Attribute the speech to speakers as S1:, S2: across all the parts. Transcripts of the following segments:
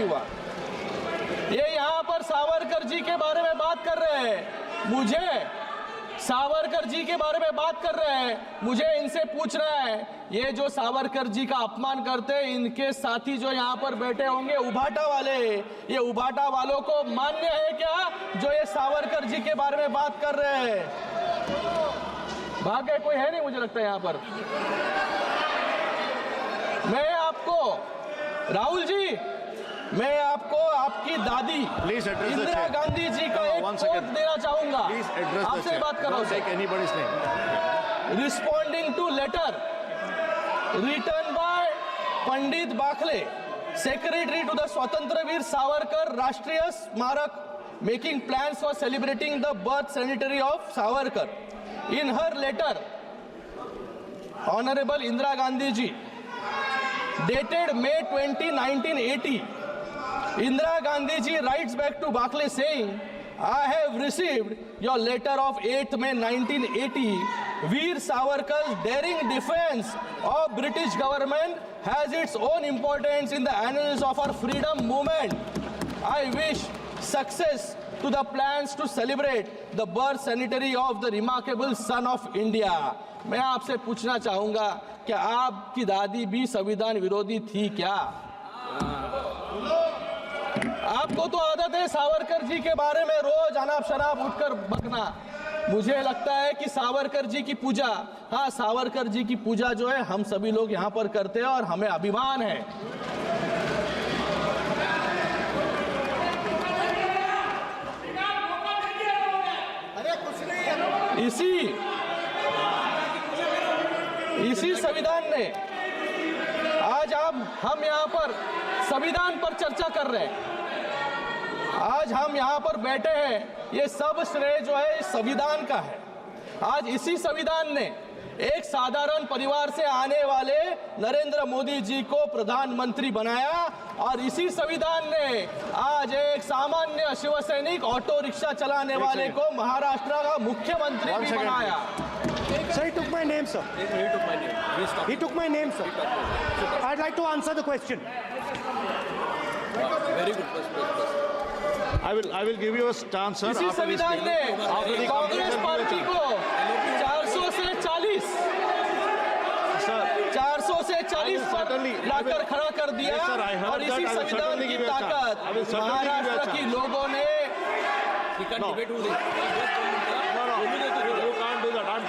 S1: हुआ। ये यहाँ पर सावरकर जी के बारे में बात कर रहे हैं, मुझे सावरकर जी के बारे में बात कर रहे हैं, मुझे इनसे पूछ रहा है, ये जो सावरकर जी का अपमान करते हैं, इनके साथी जो यहाँ पर बैठे होंगे उभाटा वाले, ये उभाटा वालों को मान्य है क्या जो ये सावरकर जी के बारे में बात कर रहे हैं? भाग्य कोई है नहीं मुझे लगता है यहाँ पर। मैं आपको राहुल जी, मैं आपको आपकी दादी इंदिरा गांधी जी का एक कोट देना चाहूंगा। आपसे बात कर रहा हूं। Responding to letter written by Pandit Bakhle, secretary to the Swatantryaveer Savarkar Rashtriya Smarak, making plans for celebrating the birth centenary of Savarkar. In her letter honourable Indira Gandhi ji dated May 20, 1980, Indira Gandhi ji writes back to Bakle saying, I have received your letter of 8th May 1980. Veer Savarkar's daring defense of British government has its own importance in the annals of our freedom movement. I wish success to the plans to celebrate the birth centenary of the remarkable son of India. मैं आपसे पूछना चाहूंगा, क्या आपकी दादी भी संविधान विरोधी थी क्या? आपको तो आदत है सावरकर जी के बारे में रोज अनाप शनाप उठकर बकना। मुझे लगता है कि सावरकर जी की पूजा, हाँ सावरकर जी की पूजा जो है हम सभी लोग यहाँ पर करते हैं और हमें अभिमान है। इसी संविधान ने आज हम यहाँ पर संविधान पर चर्चा कर रहे हैं, आज हम यहाँ पर बैठे हैं, ये सब श्रेय जो है इस संविधान का है। आज इसी संविधान ने एक साधारण परिवार से आने वाले नरेंद्र मोदी जी को प्रधानमंत्री बनाया और इसी संविधान ने आज एक सामान्य शिवसैनिक ऑटो रिक्शा चलाने वाले को महाराष्ट्र का मुख्यमंत्री भी बनाया।
S2: Sir, he took my name, sir.
S3: He took my name.
S2: He took my name, sir. I'd like to answer the question.
S3: Very good.
S4: I will give you a chance, sir.
S1: इसी संविधान ने कांग्रेस पार्टी को 400 से 40 पर लाकर खड़ा कर दिया और इसी संविधान की ताकत महाराष्ट्र की लोगों ने।
S4: I'm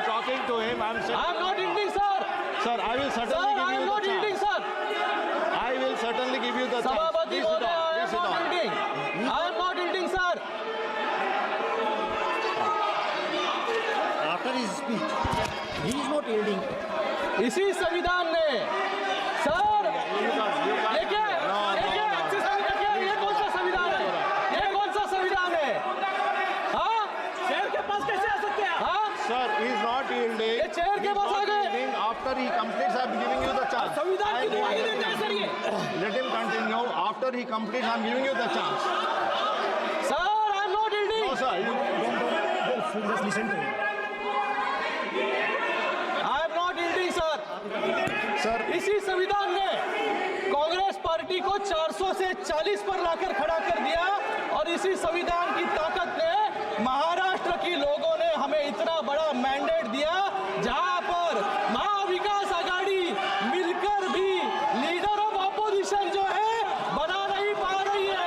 S4: talking to him. I'm
S1: not ending, sir.
S4: Sir, I will certainly give you the chance. I will certainly give you the chance.
S1: Sabhabati Mohdaya, I am not ending, sir.
S2: After his speech, he is not yielding.
S1: इसी संविधान ने sir ये क्या ये कौन सा संविधान है? ये कौन सा संविधान है? हाँ चेयर के पास कैसे आ सकते हैं? हाँ
S4: Sir, he is not yielding.
S1: ये चेयर के पास आ गए।
S4: After he completes, I am giving you the chance.
S1: संविधान की दिवाली देते हैं सर ये।
S4: Let him continue. After he completes, I am giving you the chance.
S1: Sir, I am not yielding.
S4: No, sir.
S2: Just listen to him.
S1: I am not yielding, sir.
S4: Sir,
S1: इसी संविधान ने Congress party को 400 से 40 पर लाकर खड़ा कर दिया और इसी संविधान की ताकत ने महाराष्ट्र की लोगों ने हमें इतना बड़ा मैंडेट दिया जहां पर महाविकास आघाड़ी मिलकर भी लीडर ऑफ ऑपोजिशन जो है बना नहीं पा रही है।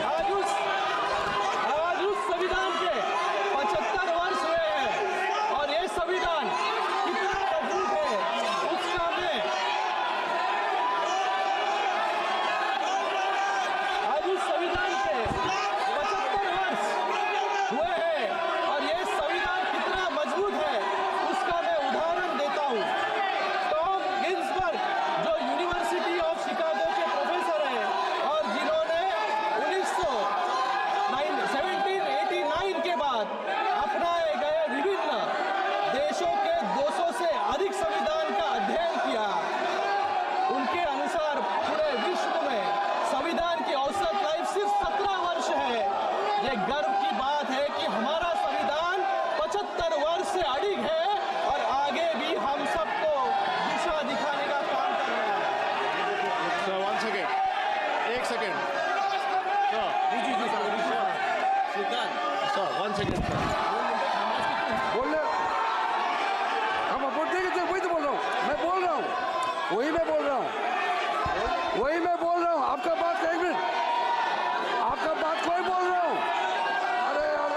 S1: आज उस संविधान के 75 वर्ष हुए हैं और ये संविधान कितना मजबूत है उसका मैं आज उस संविधान के 75 वर्ष हुए हैं और ये संविधान कितना मजबूत है उसका मैं उदाहरण देता हूँ। टॉम गिन्सबर्ग जो यूनिवर्सिटी ऑफ शिकागो के प्रोफेसर हैं और जिन्होंने 1789 के बाद अपनाए गए विभिन्न देशों के 200 से अधिक संविधान का अध्ययन किया, उनके अनुसार पूरे विश्व में संविधान की औसत लाइफ सिर्फ 17 वर्ष है। ये गर्व की बात है कि हमारा संविधान 75 वर्ष से अडिग है और आगे भी हम सबको दिशा दिखाने का काम कर रहा है।
S3: बोलने हम अपोज देंगे तो वही तो बोल रहा हूँ, मैं बोल रहा हूँ, वही मैं बोल रहा हूँ, वही मैं बोल रहा हूँ। आपका बात एक मिनट, आपका बात कोई बोल रहा हूँ, अरे यार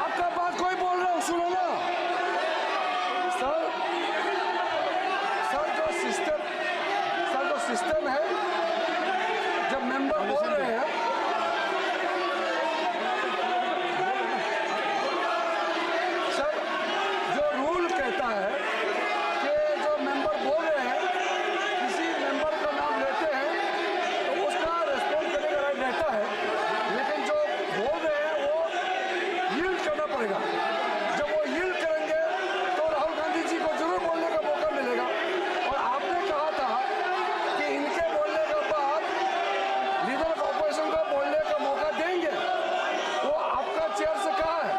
S3: आपका बात कोई बोल रहा हूँ, सुनो ना सर। सर जो सिस्टम है, जब मेंबर बोल रहे हैं सर, जो रूल कहता है कि जो मेंबर बोल रहे हैं, किसी मेंबर का नाम लेते हैं तो उसका रिस्पॉन्ड करने का राइट रहता है, लेकिन जो बोल रहे हैं वो यील्ड करना पड़ेगा। जब वो यील्ड करेंगे तो राहुल गांधी जी को जरूर बोलने का मौका मिलेगा। और आपने कहा था कि इनके बोलने के बाद लीडर ऑफ ऑपोजिशन को बोलने का मौका देंगे, वो आपका चेयर से कहा है,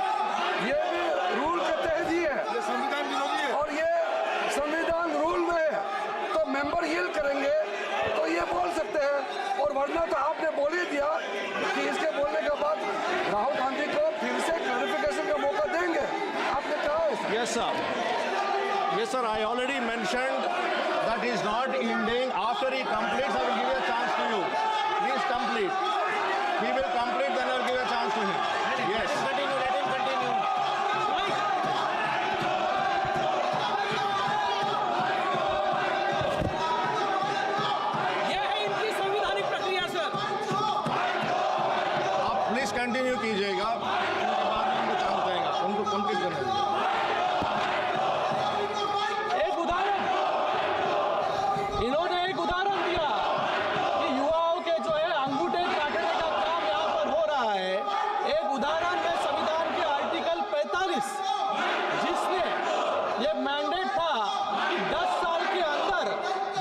S3: ये भी रूल के तहत ही है, ये संविधान विरोधी है और ये संविधान रूल में है। तो मेंबर यील्ड करेंगे तो ये बोल सकते हैं, और वरना तो आपने बोल ही दिया कि इसके बोलने के बाद राहुल गांधी को फिर से क्लैरिफिकेशन का मौका देंगे, आपने कहा है।
S4: Yes, sir. Yes, sir. I already mentioned that he is not yielding. After he completes, I will give a chance to you. Please complete. He will complete, then I will give a chance to him. Yes. Continue. Let him continue.
S5: यह है इनकी संवैधानिक प्रक्रिया sir.
S4: आप please continue कीजिएगा, उनके बाद में उनको चांस देगा, उनको कंप्लीट करने दीजिए।
S1: एक उदाहरण, इन्होंने एक उदाहरण दिया कि युवाओं के जो है अंगूठे काटने का काम यहाँ पर हो रहा है। एक उदाहरण में संविधान के आर्टिकल 45, जिसने ये मैंडेट था कि 10 साल के अंदर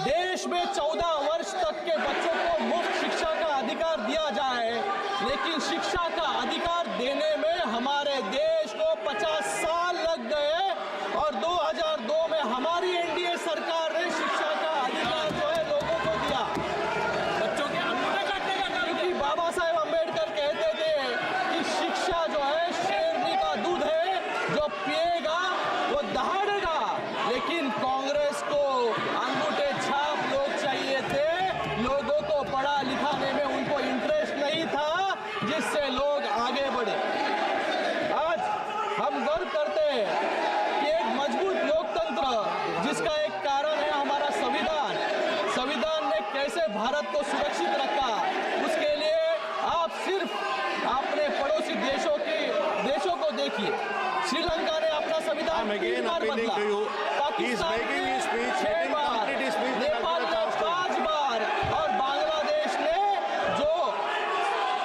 S1: देश में 14 वर्ष तक के बच्चों को मुफ्त शिक्षा का अधिकार दिया जाए, लेकिन शिक्षा का अधिकार देने में हमारे देश को 50 साल लग गए, और 2002 में हमारी एनडीए सरकार ने शिक्षा का अधिकार जो है लोगों को दिया।
S5: बच्चों के अंगूठे काटने का काम
S1: क्योंकि बाबा साहेब अम्बेडकर कहते थे कि शिक्षा जो है शेरनी का दूध है, जो पिएगा वो दहाड़ेगा। लेकिन कांग्रेस को अंगूठे छाप लोग चाहिए थे, लोगों को पढ़ा लिखाने में उनको इंटरेस्ट नहीं था, जिससे लोग आगे बढ़े। आज हम गर्व करते हैं कि एक मजबूत लोकतंत्र, जिसका एक कारण है हमारा संविधान, संविधान ने कैसे भारत को सुरक्षित रखा, उसके लिए आप सिर्फ अपने पड़ोसी देशों को देखिए। श्रीलंका ने अपना संविधान
S4: I'm again
S1: 3 बार
S4: appealing
S1: बदला,
S4: to you. He is
S1: Pakistan
S4: making
S1: ने
S4: his speech.
S1: 6
S4: Let him
S1: बार,
S4: complete his speech.
S1: नेपाल ने 5 बार, और बांग्लादेश ने जो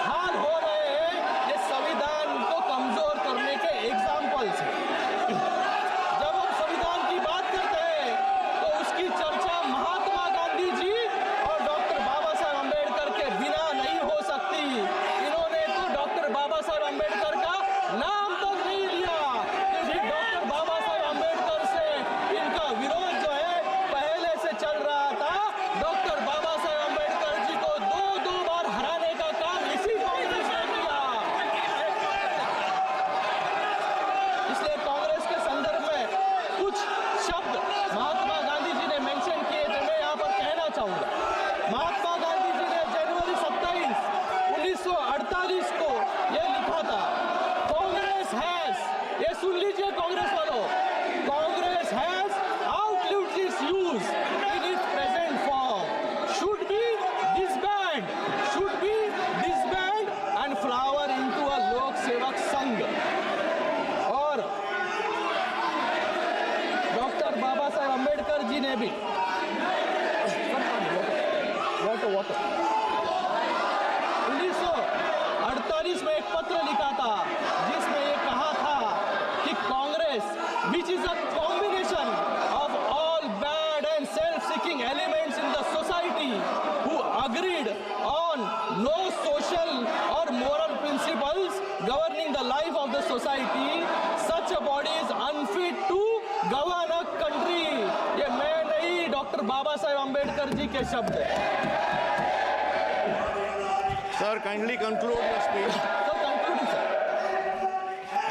S1: हाल हो रहे हैं, ये संविधान को कमजोर करने के एग्जाम्पल्स हैं। जब हम संविधान की बात करते हैं तो उसकी चर्चा महात्मा गांधी जी और डॉक्टर बाबा साहेब अम्बेडकर के बिना नहीं हो सकती। इन्होंने तो डॉक्टर बाबा साहेब अम्बेडकर का नाम तक नहीं लिया, क्योंकि डॉक्टर बाबा साहेब अम्बेडकर से इनका विरोध जो है पहले से चल रहा था। डॉक्टर बाबा साहेब अम्बेडकर जी को 2 बार हराने का काम इसी कांग्रेस ने किया। इसलिए कांग्रेस के संदर्भ में कुछ शब्द महात्मा गांधी जी ने मेंशन किए थे, मैं यहाँ पर कहना चाहूंगा। महात्मा गांधी जी ने जनवरी 27, 1948 को यह लिखा था, कांग्रेस हैज, ये सुन लीजिए कांग्रेस वालों, Congress has outlived its use in its present form, should be disband and flower into a लोक सेवक संघ। और डॉक्टर बाबा साहेब अम्बेडकर जी ने भी वाटर 1948 में एक पत्र लिखा था, जिसमें ये कहा था कि Congress, which is a combination of all bad and self-seeking elements in the society who agreed on no social or moral principles governing the life of the society, such a body is unfit to govern a country। ये मैं नहीं, doctor Baba Saheb Ambedkar ji के शब्द हैं।
S4: Sir, kindly conclude your speech.
S1: So concluding, sir.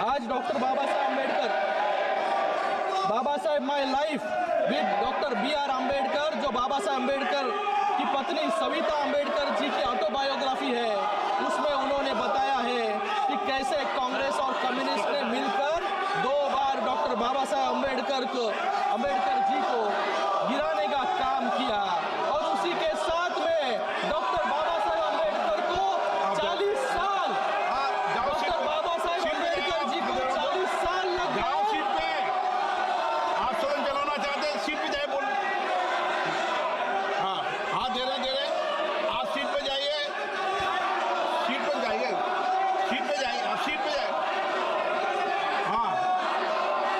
S1: आज doctor Baba Saheb my life with doctor B.R. Ambedkar, जो बाबा साहेब अम्बेडकर की पत्नी सविता अम्बेडकर जी की ऑटोबायोग्राफी है, उसमें उन्होंने बताया है कि कैसे कांग्रेस और कम्युनिस्ट ने मिलकर 2 बार डॉक्टर बाबा साहेब अम्बेडकर जी को गिराने का काम किया, और उसी के साथ में डॉक्टर बाबा साहेब अम्बेडकर को 40 साल डॉक्टर बाबा साहेब अम्बेडकर जी को 40 साल लग
S4: जाओ
S1: गए।
S4: सीट पे। आप सदन चलाना चाहते हैं, सीट पे जाए बोल। हाँ, हाथ दे रहे आप सीट पे जाइए, सीट पे जाइए, सीट पे जाइए, आप सीट पे जाइए। हाँ,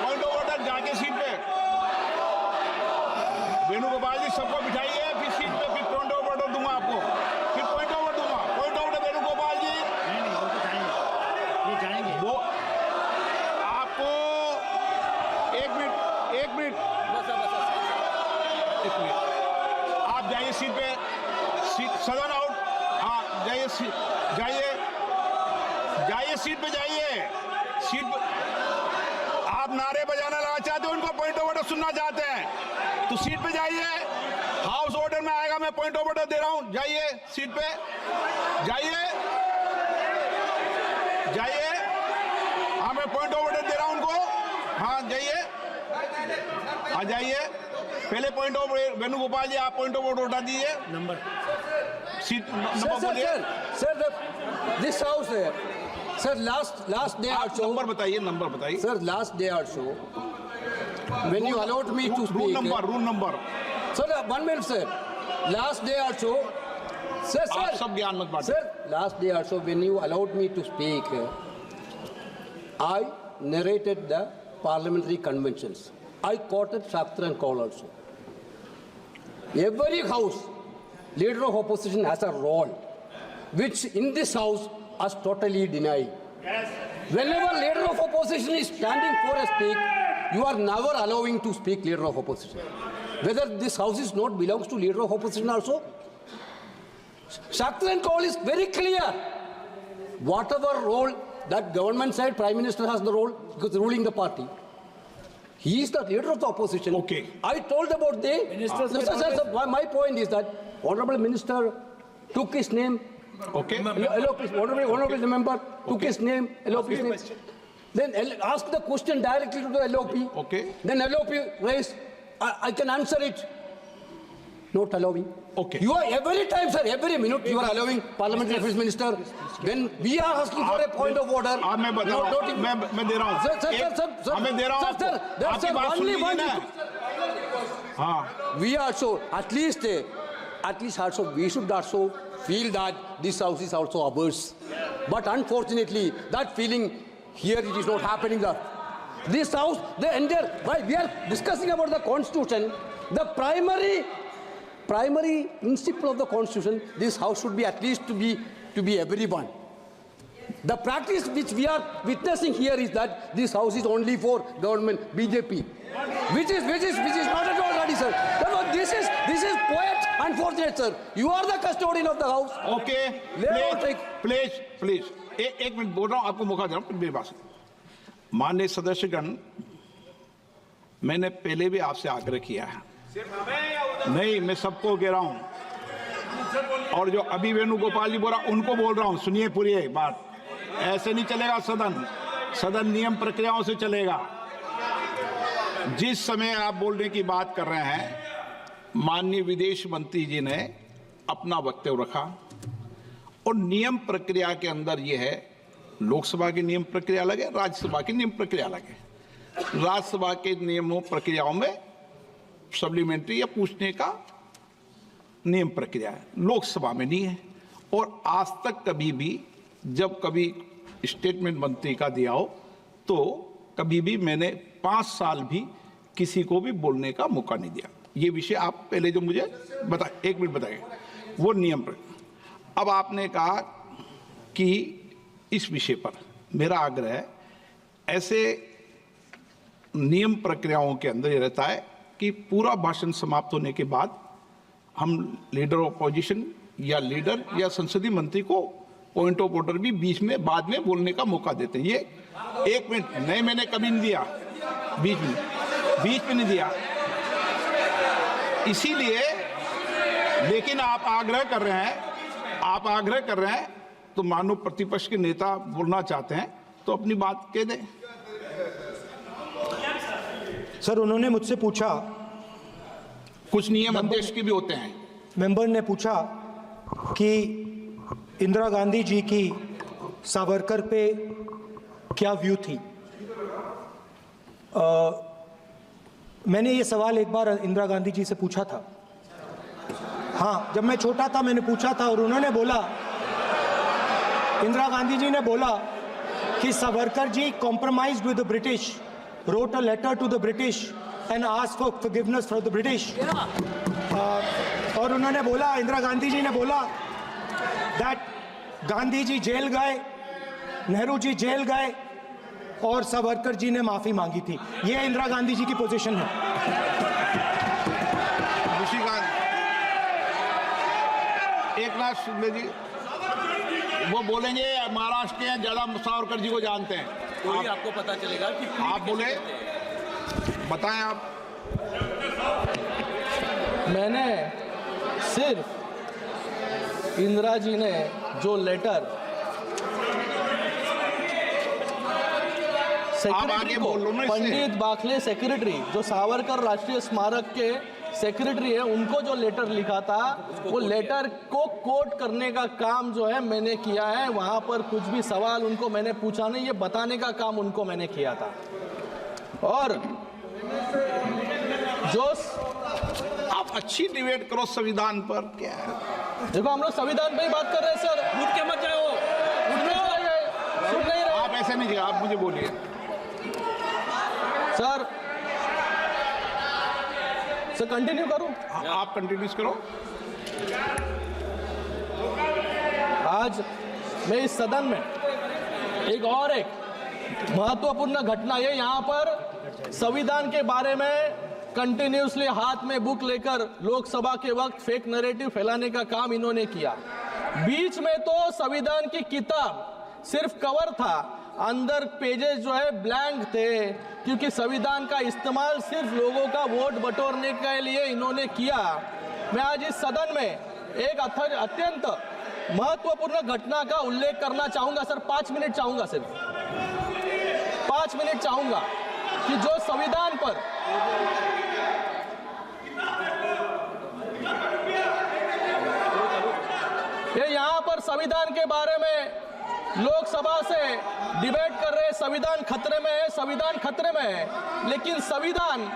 S4: पॉइंट ऑफ ऑर्डर जाके सीट पे। वेणुगोपाल जी सबको बिठाइए, फिर सीट पे, फिर पॉइंट ऑफ ऑर्डर दूंगा आपको, फिर पॉइंट ऑफ ऑर्डर दूंगा। पॉइंट ऑफ ऑर्डर वेणुगोपाल जी, वो आपको एक मिनट आप जाइए सीट पे, सदन आउट। हाँ, जाइए सीट पे जाइए, सीट पे। आप नारे बजाना लगा चाहते हो, उनको पॉइंट ऑफ ऑर्डर सुनना चाहते हैं तो सीट पे जाइए। हाउस ऑर्डर में आएगा, मैं पॉइंट ऑफ ऑर्डर दे रहा हूं। जाइए सीट पे, जाइए। हाँ, मैं पॉइंट ऑफ ऑर्डर दे रहा हूं उनको। हाँ, जाइए, आ जाइए। पहले पॉइंट ऑफ वेणुगोपाल जी, आप पॉइंट ऑफ ऑर्डर उठा दीजिए। नंबर सीट नंबर बोलिए।
S6: Sir, this house, sir, last day
S4: आप
S6: also.
S4: नंबर बताइए, नंबर बताइए।
S6: Sir, last day also, when you allowed me to speak.
S4: Rule number.
S6: Sir, 1 minute, sir. Last day also, sir.
S4: आप सब ज्ञान मत बांटिए।
S6: Sir, last day also, when you allowed me to speak, I narrated the parliamentary conventions. I quoted Shaktra and Kaul also. Every house, leader of opposition has a role, which in this house is totally denied. Whenever leader of opposition is standing for a speak, you are never allowing to speak leader of opposition. Whether this house is not belongs to leader of opposition also. Shaktra and Kaul is very clear. Whatever role that government side, Prime Minister has the role because ruling the party. He is the leader of the opposition.
S4: Okay.
S6: I told about the minister. My point is that honorable minister took his name.
S4: Okay.
S6: Honorable member took his name. LOP's name. Then ask the question directly to the LOP.
S4: Okay.
S6: Then LOP raised. I can answer it. Not allowing.
S4: Okay.
S6: You are every time, sir, every minute you are allowing parliamentary affairs minister. When we are asking for a point of order.
S4: मैं बता रहा हूँ, मैं दे रहा हूँ।
S6: Sir,
S4: मैं दे रहा हूँ आपको। आपकी बात सुन लीजिए ना। हाँ।
S6: We also, at least also, we should also feel that this house is also ours. But unfortunately, that feeling here it is not happening. This house, the entire, why we are discussing about the constitution, the primary principle of the constitution, this house should be at least to be everyone. The practice which we are witnessing here is that this house is only for government, BJP, which is not at all ready, sir. Therefore, this is quite unfortunate, sir. You are the custodian of the house.
S4: Okay. Please एक minute बोल रहा हूँ, आपको मौका दे रहा हूँ मेरी बात सुनो। माननीय सदस्यगण, मैंने पहले भी आपसे आग्रह किया है। नहीं, मैं सबको कह रहा हूं, और जो अभी वेणुगोपाल जी बोल रहा उनको बोल रहा हूं, सुनिए पूरी एक बात। ऐसे नहीं चलेगा सदन नियम प्रक्रियाओं से चलेगा। जिस समय आप बोलने की बात कर रहे हैं, माननीय विदेश मंत्री जी ने अपना वक्तव्य रखा, और नियम प्रक्रिया के अंदर यह है, लोकसभा की नियम प्रक्रिया अलग है, राज्यसभा की नियम प्रक्रिया अलग है। राज्यसभा के नियमों प्रक्रियाओं में सप्लीमेंट्री या पूछने का नियम प्रक्रिया है, लोकसभा में नहीं है। और आज तक कभी भी जब कभी स्टेटमेंट मंत्री का दिया हो तो कभी भी मैंने 5 साल भी किसी को भी बोलने का मौका नहीं दिया। ये विषय आप पहले जो मुझे बता, 1 मिनट बताइए, वो नियम प्रक्रिया। अब आपने कहा कि इस विषय पर मेरा आग्रह है, ऐसे नियम प्रक्रियाओं के अंदर ये रहता है कि पूरा भाषण समाप्त होने के बाद हम लीडर ऑफ अपोजिशन या लीडर या संसदीय मंत्री को पॉइंट ऑफ ऑर्डर भी बीच में बाद में बोलने का मौका देते हैं। ये
S7: एक मिनट, नहीं मैंने कभी नहीं दिया, बीच में नहीं दिया, इसीलिए। लेकिन आप आग्रह कर रहे हैं, तो मानो प्रतिपक्ष के नेता बोलना चाहते हैं तो अपनी बात कह दें।
S2: सर, उन्होंने मुझसे पूछा,
S7: कुछ नियम अध्यक्ष के भी होते हैं।
S2: मेंबर ने पूछा कि इंदिरा गांधी जी की सावरकर पे क्या व्यू थी। मैंने ये सवाल एक बार इंदिरा गांधी जी से पूछा था। हाँ, जब मैं छोटा था मैंने पूछा था और उन्होंने बोला, इंदिरा गांधी जी ने बोला कि Savarkar ji compromised with the British, wrote a letter to the British and asked for forgiveness from the British. और उन्होंने बोला, इंदिरा गांधी जी ने बोला that गांधी जी जेल गए, नेहरू जी जेल गए और सावरकर जी ने माफी मांगी थी। ये इंदिरा गांधी जी की पोजीशन है।
S7: एक नाथ शिंदे जी वो बोलेंगे, महाराष्ट्र के ज्यादा सावरकर जी को जानते हैं,
S5: कोई आपको पता चलेगा कि
S7: आप बोले, बताएं आप। मैंने
S1: सिर्फ इंदिरा जी ने जो लेटर सेक्रेटरी को, पंडित बाखले सेक्रेटरी जो सावरकर राष्ट्रीय स्मारक के सेक्रेटरी है, उनको जो लेटर लिखा था, वो लेटर को कोट करने का काम जो है मैंने किया है। वहां पर कुछ भी सवाल उनको मैंने पूछा नहीं, ये बताने का काम उनको मैंने किया था। और जो
S7: आप अच्छी डिबेट करो संविधान पर, क्या है?
S1: देखो, हम लोग संविधान पे ही बात कर रहे हैं सर।
S5: उठ के मत जाओ,
S1: सुन नहीं रहे।
S7: आप ऐसे नहीं किया, आप मुझे बोलिए
S1: सर कंटिन्यू करूं?
S7: आप कंटिन्यूस करो।
S1: आज मैं इस सदन में एक महत्वपूर्ण घटना, ये यहाँ पर संविधान के बारे में कंटिन्यूसली हाथ में बुक लेकर लोकसभा के वक्त फेक नैरेटिव फैलाने का काम इन्होंने किया। बीच में तो संविधान की किताब सिर्फ कवर था, अंदर पेजेस जो है ब्लैंक थे, क्योंकि संविधान का इस्तेमाल सिर्फ लोगों का वोट बटोरने के लिए इन्होंने किया। मैं आज इस सदन में एक अत्यंत महत्वपूर्ण घटना का उल्लेख करना चाहूंगा सर। 5 मिनट चाहूंगा, सिर्फ 5 मिनट चाहूंगा कि जो संविधान पर ये यहाँ पर संविधान के बारे में लोकसभा से डिबेट कर रहे हैं, संविधान खतरे में है, संविधान खतरे में है। लेकिन संविधान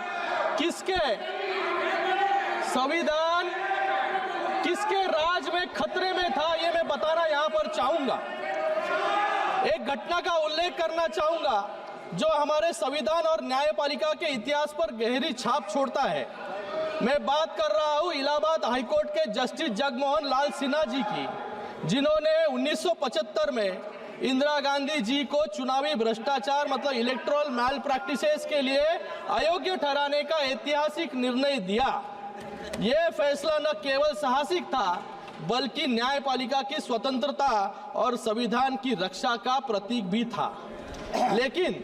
S1: किसके राज में खतरे में था, ये मैं बताना यहाँ पर चाहूंगा। एक घटना का उल्लेख करना चाहूंगा जो हमारे संविधान और न्यायपालिका के इतिहास पर गहरी छाप छोड़ता है। मैं बात कर रहा हूं इलाहाबाद हाईकोर्ट के जस्टिस जगमोहन लाल सिन्हा जी की, जिन्होंने 1975 में इंदिरा गांधी जी को चुनावी भ्रष्टाचार मतलब इलेक्टोरल मैल प्रैक्टिसेस के लिए अयोग्य ठहराने का ऐतिहासिक निर्णय दिया। यह फैसला न केवल साहसिक था, बल्कि न्यायपालिका की स्वतंत्रता और संविधान की रक्षा का प्रतीक भी था। लेकिन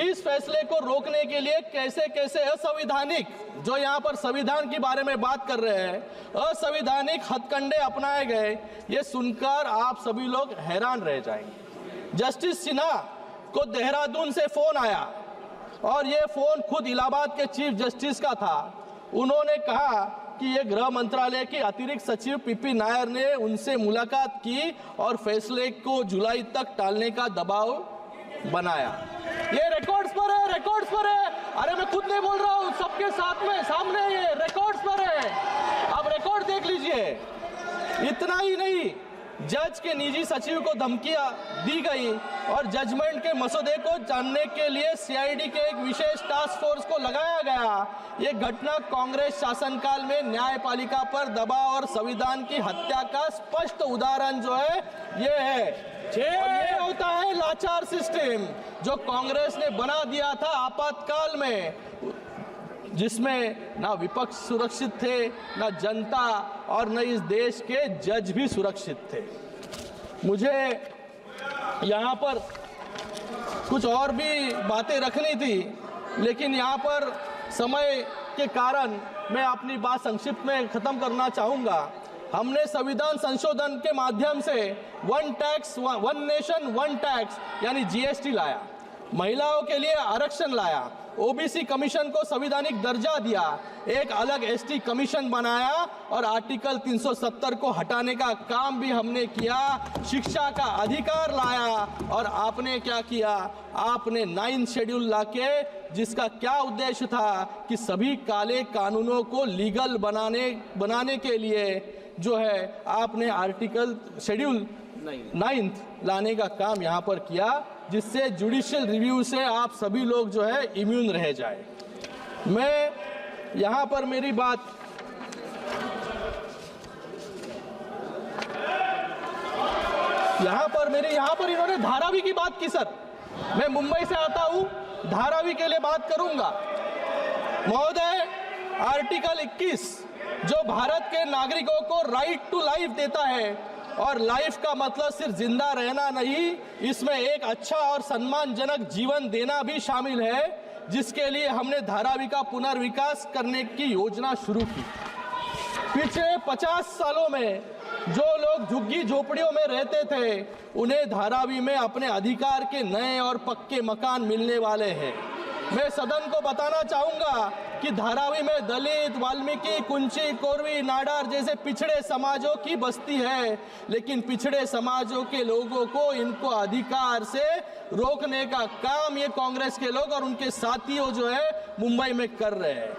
S1: इस फैसले को रोकने के लिए कैसे कैसे असंवैधानिक, जो यहाँ पर संविधान के बारे में बात कर रहे हैं, असंवैधानिक हथकंडे अपनाए गए, ये सुनकर आप सभी लोग हैरान रह जाएंगे। जस्टिस सिन्हा को देहरादून से फोन आया और ये फोन खुद इलाहाबाद के चीफ जस्टिस का था। उन्होंने कहा कि ये गृह मंत्रालय के अतिरिक्त सचिव पीपी नायर ने उनसे मुलाकात की और फैसले को जुलाई तक टालने का दबाव बनाया। ये रिकॉर्ड्स पर है, रिकॉर्ड्स पर है। अरे मैं खुद नहीं बोल रहा हूँ, सबके साथ में सामने ये रिकॉर्ड्स पर है, आप रिकॉर्ड देख लीजिए। इतना ही नहीं, जज के निजी सचिव को धमकियां दी गई और जजमेंट के मसौदे को जानने के लिए सीआईडी के एक विशेष टास्क फोर्स को लगाया गया। ये घटना कांग्रेस शासनकाल में न्यायपालिका पर दबाव और संविधान की हत्या का स्पष्ट उदाहरण जो है ये है। ये होता है लाचार सिस्टम जो कांग्रेस ने बना दिया था आपातकाल में, जिसमें ना विपक्ष सुरक्षित थे, ना जनता और न इस देश के जज भी सुरक्षित थे। मुझे यहाँ पर कुछ और भी बातें रखनी थी, लेकिन यहाँ पर समय के कारण मैं अपनी बात संक्षिप्त में खत्म करना चाहूँगा। हमने संविधान संशोधन के माध्यम से one tax one nation one tax यानी जीएसटी लाया, महिलाओं के लिए आरक्षण लाया, ओबीसी कमीशन को संवैधानिक दर्जा दिया, एक अलग एसटी कमीशन बनाया और आर्टिकल 370 को हटाने का काम भी हमने किया, शिक्षा का अधिकार लाया। और आपने क्या किया? आपने 9th शेड्यूल लाके, जिसका क्या उद्देश्य था कि सभी काले कानूनों को लीगल बनाने के लिए जो है आपने आर्टिकल शेड्यूल 9th लाने का काम यहाँ पर किया, जिससे जुडिशियल रिव्यू से आप सभी लोग जो है इम्यून रह जाए। मैं यहाँ पर मेरी बात यहाँ पर इन्होंने धारावी की बात की। सर, मैं मुंबई से आता हूँ, धारावी के लिए बात करूंगा। महोदय, आर्टिकल 21 जो भारत के नागरिकों को राइट टू लाइफ देता है, और लाइफ का मतलब सिर्फ जिंदा रहना नहीं, इसमें एक अच्छा और सम्मानजनक जीवन देना भी शामिल है, जिसके लिए हमने धारावी का पुनर्विकास करने की योजना शुरू की। पिछले 50 सालों में जो लोग झुग्गी झोपड़ियों में रहते थे, उन्हें धारावी में अपने अधिकार के नए और पक्के मकान मिलने वाले हैं। मैं सदन को बताना चाहूंगा कि धारावी में दलित, वाल्मीकि, कुंची, कोरवी, नाडार जैसे पिछड़े समाजों की बस्ती है, लेकिन पिछड़े समाजों के लोगों को इनको अधिकार से रोकने का काम ये कांग्रेस के लोग और उनके साथियों जो है मुंबई में कर रहे हैं।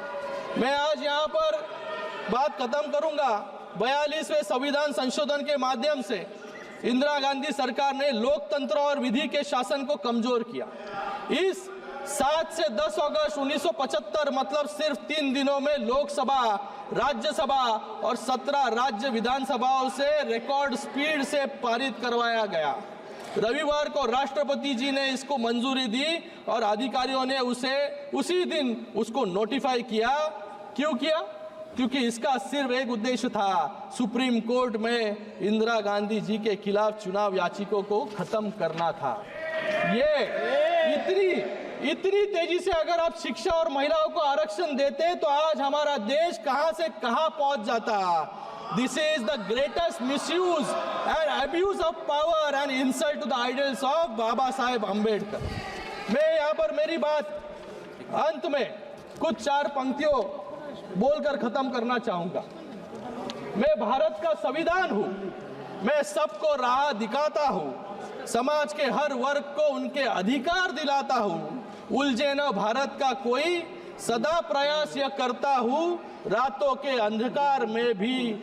S1: मैं आज यहाँ पर बात खत्म करूंगा। 42वें संविधान संशोधन के माध्यम से इंदिरा गांधी सरकार ने लोकतंत्र और विधि के शासन को कमजोर किया। इस 7 से 10 अगस्त 1975 मतलब सिर्फ 3 दिनों में लोकसभा, राज्यसभा और 17 राज्य विधानसभाओं से रिकॉर्ड स्पीड से पारित करवाया गया। रविवार को राष्ट्रपति जी ने इसको मंजूरी दी और अधिकारियों ने उसी दिन उसको नोटिफाई किया। क्यों किया? क्योंकि इसका सिर्फ एक उद्देश्य था, सुप्रीम कोर्ट में इंदिरा गांधी जी के खिलाफ चुनाव याचिकों को खत्म करना था। ये इतनी तेजी से अगर आप शिक्षा और महिलाओं को आरक्षण देते तो आज हमारा देश कहां से कहां पहुंच जाता। This is the greatest misuse and abuse of power and insult to the ideals of Baba Saheb Ambedkar. मैं यहाँ पर मेरी बात अंत में कुछ 4 पंक्तियों बोलकर खत्म करना चाहूंगा। मैं भारत का संविधान हूं, मैं सबको राह दिखाता हूं, समाज के हर वर्ग को उनके अधिकार दिलाता हूं, उलझे न भारत का कोई, सदा प्रयास यह करता हूं, रातों के अंधकार में भी